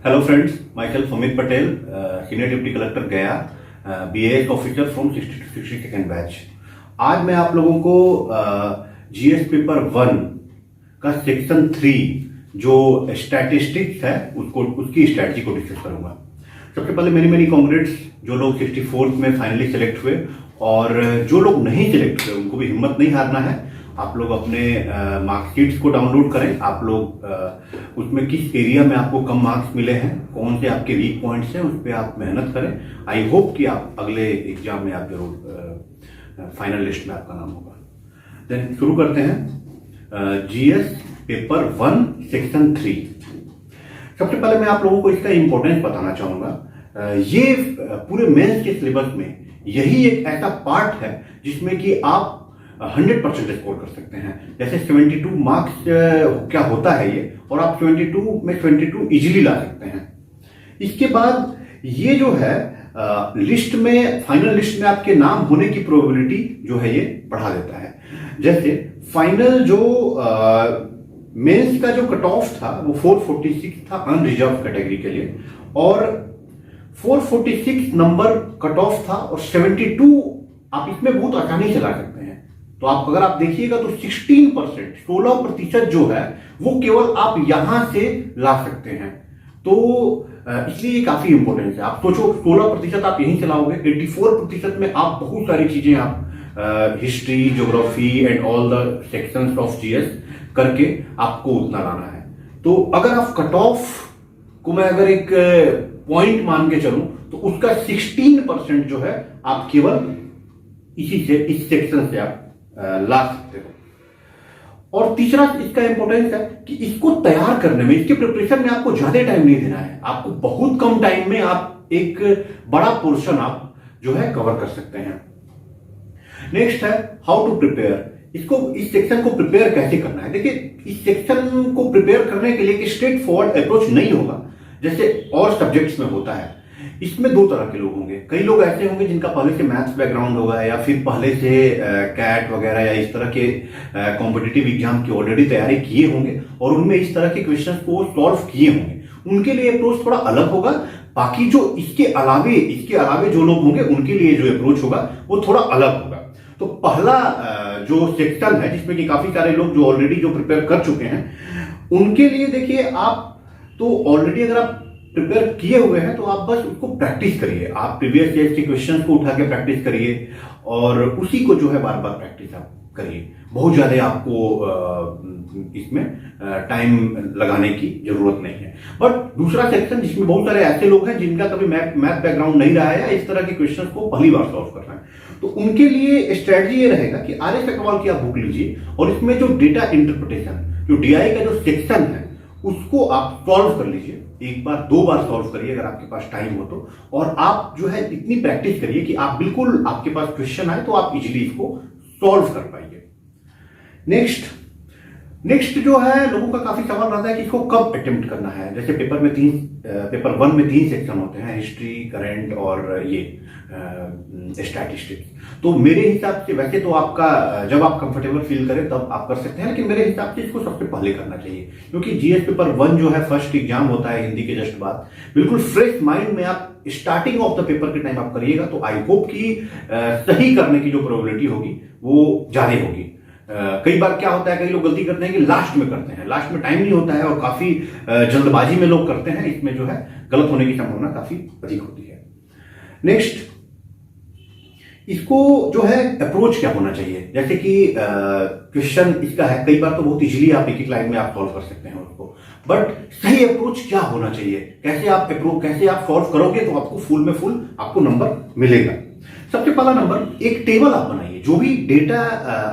Hello friends, my self Amit Patel, senior deputy collector गया, BAS officer from 62nd batch. आज मैं आप लोगों को GS पेपर 1 का सेक्शन 3 जो स्टैटिस्टिक्स है उसकी स्ट्रैटेजी को डिस्कस करूंगा। सबसे पहले मेरी कॉन्ग्रेट्स जो लोग 64th में फाइनली सेलेक्ट हुए, और जो लोग नहीं सिलेक्ट हुए उनको भी हिम्मत नहीं हारना है। आप लोग अपने मार्कशीट्स को डाउनलोड करें। आप लोग उसमें किस एरिया में आपको कम मार्क्स मिले हैं, कौन से आपके वीक पॉइंट्स हैं, उस पर आप मेहनत करें। आई होप कि आप अगले एग्जाम में आप जरूर फाइनल लिस्ट में आपका नाम होगा। देन शुरू करते हैं GS पेपर 1 सेक्शन 3। सबसे पहले मैं आप लोगों को इसका इंपॉर्टेंस बताना चाहूंगा। ये पूरे मेंस के सिलेबस में यही एक ऐसा पार्ट है जिसमें कि आप 100% स्कोर कर सकते हैं। जैसे 72 मार्क्स क्या होता है ये, और आप 72 में 72 इजीली ला सकते हैं। इसके बाद ये जो है लिस्ट में, फाइनल लिस्ट में आपके नाम होने की प्रोबेबिलिटी जो है ये बढ़ा देता है। जैसे फाइनल जो मेंस का जो कट ऑफ था वो 446 था अनरिजर्व कैटेगरी के लिए, और 446 नंबर कट ऑफ था, और 72 आप इसमें बहुत आसानी से ला सकते हैं। तो आप अगर आप देखिएगा तो 16% जो है वो केवल आप यहां से ला सकते हैं। तो इसलिए काफी इंपॉर्टेंट है। आप सोचो 16% आप यहीं से लाओगे, 84% में आप बहुत सारी चीजें आप history, geography and all the sections of GS करके आपको उतना लाना है। तो अगर आप कट ऑफ को मैं अगर एक पॉइंट मान के चलूं तो उसका 16% जो है आप केवल इस सेक्शन से आप ला सकते हो। और तीसरा इसका इंपॉर्टेंस है कि इसको तैयार करने में, इसके प्रिपरेशन में आपको ज्यादा टाइम नहीं देना है। आपको बहुत कम टाइम में आप एक बड़ा पोर्शन आप जो है कवर कर सकते हैं। नेक्स्ट है हाउ टू प्रिपेयर। इस सेक्शन को प्रिपेयर कैसे करना है। देखिए, इस सेक्शन को प्रिपेयर करने के लिए स्ट्रेट फॉरवर्ड अप्रोच नहीं होगा जैसे और सब्जेक्ट्स में होता है। इसमें दो तरह के लोग होंगे। कई लोग ऐसे होंगे जिनका पहले से मैथ्स बैकग्राउंड होगा, या फिर पहले से कैट वगैरह या इस तरह के कॉम्पिटिटिव एग्जाम की ऑलरेडी तैयारी किए होंगे, और उनमें इस तरह के क्वेश्चंस को सॉल्व किए होंगे। उनके लिए अप्रोच थोड़ा अलग होगा। बाकी जो इसके अलावे जो लोग होंगे उनके लिए जो अप्रोच होगा वो थोड़ा अलग होगा। तो पहला जो सेक्शन है जिसमें कि काफी सारे लोग जो ऑलरेडी जो प्रिपेयर कर चुके हैं, उनके लिए देखिए, आप तो ऑलरेडी अगर आप प्रिपेयर किए हुए हैं तो आप बस उसको प्रैक्टिस करिए। आप प्रीवियस ईयर के क्वेश्चंस को उठा के प्रैक्टिस करिए, और उसी को जो है बार बार प्रैक्टिस आप करिए। बहुत ज्यादा आपको इसमें टाइम लगाने की जरूरत नहीं है। बट दूसरा सेक्शन जिसमें बहुत सारे ऐसे लोग हैं जिनका कभी मैथ बैकग्राउंड नहीं रहा है, या इस तरह के क्वेश्चंस को पहली बार सॉल्व करना है, तो उनके लिए स्ट्रेटजी ये रहेगा कि RS अग्रवाल की आप बुक लीजिए, और इसमें जो डेटा इंटरप्रिटेशन, जो DI का जो सेक्शन है उसको आप सॉल्व कर लीजिए। एक बार 2 बार सॉल्व करिए अगर आपके पास टाइम हो तो, और आप जो है इतनी प्रैक्टिस करिए कि आप बिल्कुल, आपके पास क्वेश्चन आए तो आप इजीली इसको सॉल्व कर पाइए। नेक्स्ट जो है, लोगों का काफी सवाल रहता है कि इसको कब अटेम्प्ट करना है। जैसे पेपर 1 में 3 सेक्शन होते हैं, हिस्ट्री, करंट और ये स्टैटिस्टिक्स। तो मेरे हिसाब से, वैसे तो आपका जब आप कंफर्टेबल फील करें तब आप कर सकते हैं, लेकिन मेरे हिसाब से इसको सबसे पहले करना चाहिए, क्योंकि GS पेपर 1 जो है फर्स्ट एग्जाम होता है हिंदी के जस्ट बाद। बिल्कुल फ्रेश माइंड में आप स्टार्टिंग ऑफ द पेपर के टाइम आप करिएगा, तो आई होप कि सही करने की जो प्रोबेबिलिटी होगी वो ज्यादा होगी। कई बार क्या होता है, कई लोग गलती करते हैं कि लास्ट में करते हैं, लास्ट में टाइम नहीं होता है, और काफी जल्दबाजी में लोग करते हैं। इसमें जो है गलत होने की संभावना काफी अधिक होती है। नेक्स्ट, इसको जो है अप्रोच क्या होना चाहिए। जैसे कि क्वेश्चन इसका है, कई बार तो बहुत इजीली आप एक लाइन में आप सॉल्व कर सकते हैं उसको, बट सही अप्रोच क्या होना चाहिए, कैसे आप सॉल्व करोगे तो आपको फुल में फुल आपको नंबर मिलेगा। सबसे पहला नंबर, एक टेबल आप बनाइए। जो भी डेटा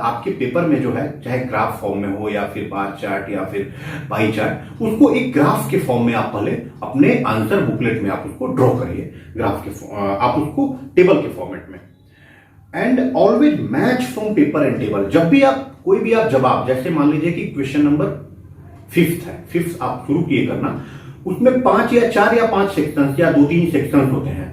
आपके पेपर में जो है, चाहे ग्राफ फॉर्म में हो या फिर बार चार्ट या फिर पाई चार्ट, उसको एक ग्राफ के फॉर्म में आप पहले अपने आंसर बुकलेट में आप उसको ड्रॉ करिए। ग्राफ के आप उसको टेबल के फॉर्मेट में, and always match from paper and table. जब भी आप कोई भी आप जवाब, जैसे मान लीजिए कि क्वेश्चन नंबर 5th है, 5th आप शुरू किए करना, उसमें 5 या 4 या 5 सेक्शंस या 2-3 सेक्शंस होते हैं,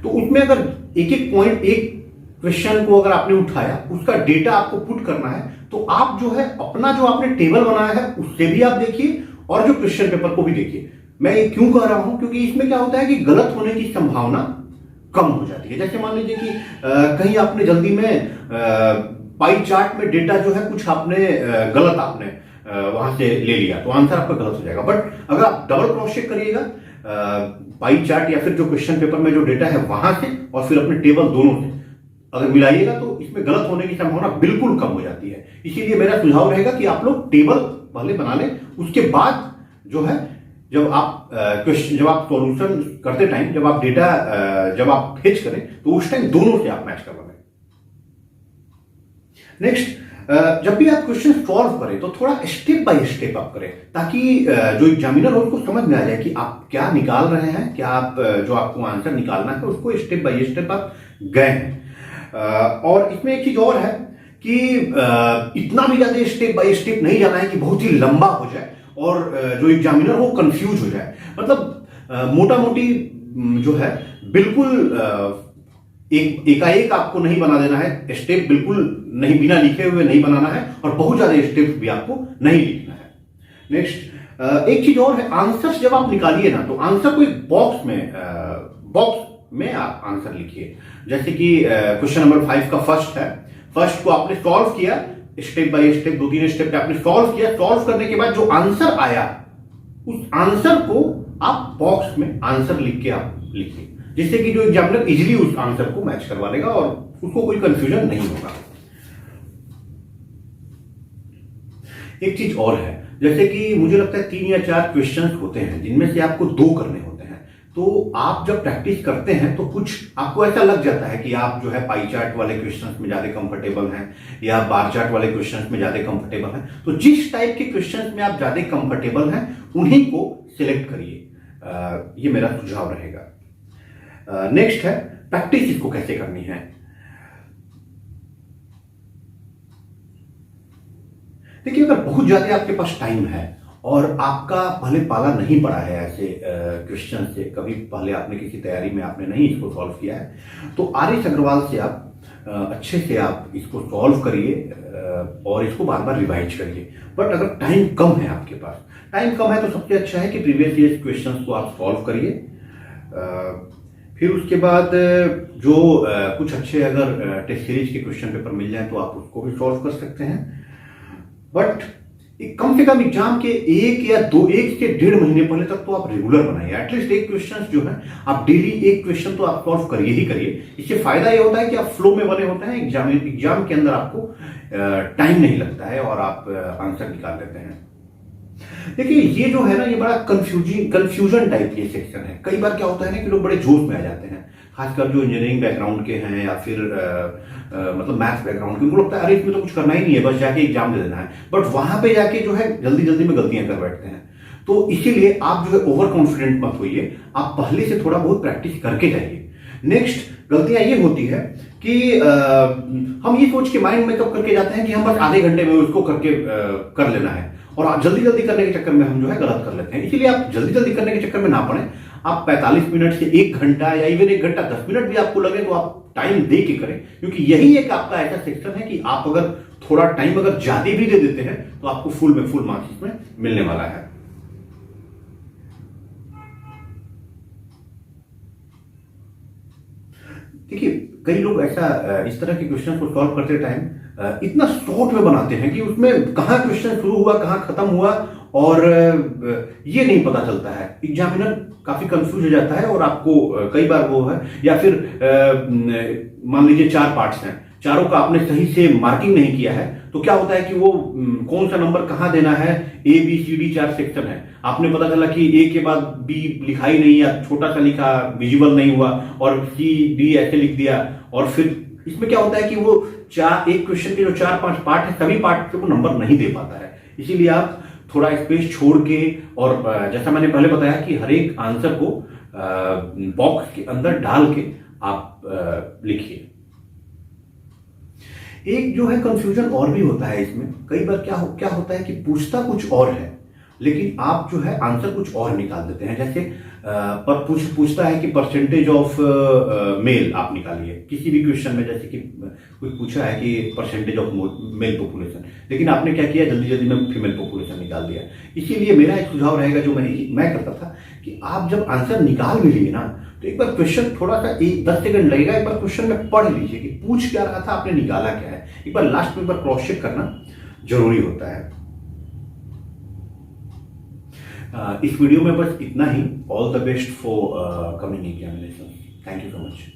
तो उसमें अगर एक पॉइंट, एक क्वेश्चन को अगर आपने उठाया, उसका डेटा आपको पुट करना है, तो आप जो है अपना जो आपने टेबल बनाया है उससे भी आप देखिए, और जो क्वेश्चन पेपर को भी देखिए। मैं ये क्यों कह रहा हूं, क्योंकि इसमें क्या होता है कि गलत होने की संभावना कम हो जाती है। जैसे मान लीजिए कि कहीं आपने जल्दी में पाई चार्ट में डेटा जो है कुछ आपने गलत आपने वहां से ले लिया, तो आंसर आपका गलत हो जाएगा। बट अगर आप डबल क्रॉस चेक करिएगा पाई चार्ट या फिर जो क्वेश्चन पेपर में जो डेटा है वहां से और फिर अपने टेबल दोनों से अगर मिलाइएगा तो इसमें गलत होने की संभावना बिल्कुल कम हो जाती है। इसीलिए मेरा सुझाव रहेगा कि आप लोग टेबल पहले बना लें, उसके बाद जो है जब आप सॉल्यूशन करते टाइम जब आप डेटा जब आप फेच करें तो उस टाइम दोनों से आप मैच करवा लें। नेक्स्ट, जब भी आप क्वेश्चन सॉल्व करें तो थोड़ा स्टेप बाय स्टेप आप करें, ताकि जो एग्जामिनर हो उसको समझ में आ जाए कि आप क्या निकाल रहे हैं, क्या आप जो आपको आंसर निकालना है उसको स्टेप बाय स्टेप आप गए हैं। और इसमें एक चीज और है कि इतना भी ज्यादा स्टेप बाय स्टेप नहीं जाना है कि बहुत ही लंबा हो जाए और जो एग्जामिनर हो कंफ्यूज हो जाए। मतलब मोटा मोटी जो है बिल्कुल एकाएक आपको नहीं बना देना है, स्टेप बिल्कुल नहीं बिना लिखे हुए नहीं बनाना है और बहुत ज्यादा स्टेप भी आपको नहीं लिखना है। नेक्स्ट, एक चीज और है, आंसर जब आप निकालिए ना तो आंसर को एक बॉक्स में आप आंसर लिखिए। जैसे कि क्वेश्चन नंबर 5 का फर्स्ट है, फर्स्ट को आपने सॉल्व किया स्टेप बाय स्टेप, 2-3 स्टेप पे आपने सॉल्व किया, सॉल्व करने के बाद जो आंसर आया उस आंसर को आप बॉक्स में आंसर लिख के आप लिखिए, जिससे कि जो एग्जामिनर इजीली उस आंसर को मैच करवा लेगा और उसको कोई कंफ्यूजन नहीं होगा। एक चीज और है, जैसे कि मुझे लगता है 3 या 4 क्वेश्चंस होते हैं जिनमें से आपको 2 करने होते हैं। तो आप जब प्रैक्टिस करते हैं तो कुछ आपको ऐसा लग जाता है कि आप जो है पाई चार्ट वाले क्वेश्चंस में ज्यादा कंफर्टेबल हैं या बार चार्ट वाले क्वेश्चंस में ज्यादा कंफर्टेबल हैं। तो जिस टाइप के क्वेश्चंस में आप ज्यादा कंफर्टेबल हैं उन्हीं को सिलेक्ट करिए, ये मेरा सुझाव रहेगा। नेक्स्ट है प्रैक्टिस इसको कैसे करनी है। देखिए, अगर बहुत ज्यादा आपके पास टाइम है और आपका पहले पाला नहीं पड़ा है ऐसे क्वेश्चन से, कभी पहले आपने किसी तैयारी में आपने नहीं इसको सॉल्व किया है, तो आर.एस. अग्रवाल से आप अच्छे से आप इसको सॉल्व करिए और इसको बार बार रिवाइज करिए। बट अगर टाइम कम है आपके पास, टाइम कम है तो सबसे अच्छा है कि प्रीवियस ईयर क्वेश्चंस को आप सॉल्व करिए। फिर उसके बाद जो कुछ अच्छे अगर टेस्ट सीरीज के क्वेश्चन पेपर मिल जाए तो आप उसको भी सॉल्व कर सकते हैं। बट कम से कम एग्जाम के 1 से 1.5 महीने पहले तक तो आप रेगुलर बनाइए। एटलीस्ट एक क्वेश्चन जो है आप डेली एक क्वेश्चन तो आप सॉल्व करिए ही करिए। इससे फायदा ये होता है कि आप फ्लो में बने होते हैं, एग्जाम के अंदर आपको टाइम नहीं लगता है और आप आंसर निकाल लेते हैं। देखिए, ये जो है ना, ये बड़ा कंफ्यूजन टाइप के सेक्शन है। कई बार क्या होता है ना कि लोग बड़े जोश में आ जाते हैं, खासकर जो इंजीनियरिंग बैकग्राउंड के हैं या फिर मतलब मैथ्स बैकग्राउंड के, उनको लगता है अरे इसमें तो कुछ करना ही नहीं है, बस जाके एग्जाम दे देना है। बट वहां पे जाके जो है जल्दी जल्दी में गलतियां कर बैठते हैं। तो इसीलिए आप जो है ओवर कॉन्फिडेंट मत होइए, आप पहले से थोड़ा बहुत प्रैक्टिस करके जाइए। नेक्स्ट गलतियां ये होती है कि हम ये सोच के माइंड मेकअप करके जाते हैं कि हम बस आधे घंटे में उसको करके कर लेना है और जल्दी जल्दी करने के चक्कर में हम जो है गलत कर लेते हैं। इसीलिए आप जल्दी जल्दी करने के चक्कर में ना पड़े। आप 45 मिनट से 1 घंटा या इवन 1 घंटा 10 मिनट भी आपको लगे तो आप टाइम दे के करें, क्योंकि यही एक आपका ऐसा सेक्शन है कि आप अगर थोड़ा टाइम अगर ज्यादा भी दे देते हैं तो आपको फुल मार्क्स इसमें मिलने वाला है। देखिए, कई लोग ऐसा इस तरह के क्वेश्चन को सॉल्व करते टाइम इतना शॉर्ट में बनाते हैं कि उसमें कहां क्वेश्चन शुरू हुआ कहां खत्म हुआ और ये नहीं पता चलता है। एग्जामिनर काफी कंफ्यूज हो जाता है और आपको कई बार वो है, या फिर मान लीजिए 4 पार्ट्स हैं, चारों का आपने सही से मार्किंग नहीं किया है, तो क्या होता है कि वो कौन सा नंबर कहां देना है, ABCD 4 सेक्शन है, आपने पता चला कि A के बाद B लिखा ही नहीं या छोटा सा लिखा, विजिबल नहीं हुआ और CD ऐसे लिख दिया। और फिर इसमें क्या होता है कि वो एक क्वेश्चन के जो 4-5 पार्ट है, सभी पार्ट पे वो नंबर नहीं दे पाता है। इसीलिए आप थोड़ा स्पेस छोड़ के, और जैसा मैंने पहले बताया कि हर एक आंसर को बॉक्स के अंदर डाल के आप लिखिए। एक जो है कंफ्यूजन और भी होता है इसमें, कई बार क्या होता है कि पूछता कुछ और है लेकिन आप जो है आंसर कुछ और निकाल देते हैं। जैसे पूछता है कि परसेंटेज ऑफ मेल आप निकालिए किसी भी क्वेश्चन में, जैसे कि कोई पूछा है कि परसेंटेज ऑफ मेल पॉपुलेशन, लेकिन आपने क्या किया, जल्दी जल्दी में फीमेल पॉपुलेशन निकाल दिया। इसीलिए मेरा एक सुझाव रहेगा जो मैं करता था कि आप जब आंसर निकाल भी लिए ना, तो एक बार क्वेश्चन थोड़ा सा 10 सेकंड लगेगा, एक बार क्वेश्चन में पढ़ लीजिए कि पूछ क्या रहा था, आपने निकाला क्या है। एक बार लास्ट में एक बार क्रॉस चेक करना जरूरी होता है। इस वीडियो में बस इतना ही। All the best for coming examination. Thank you so much.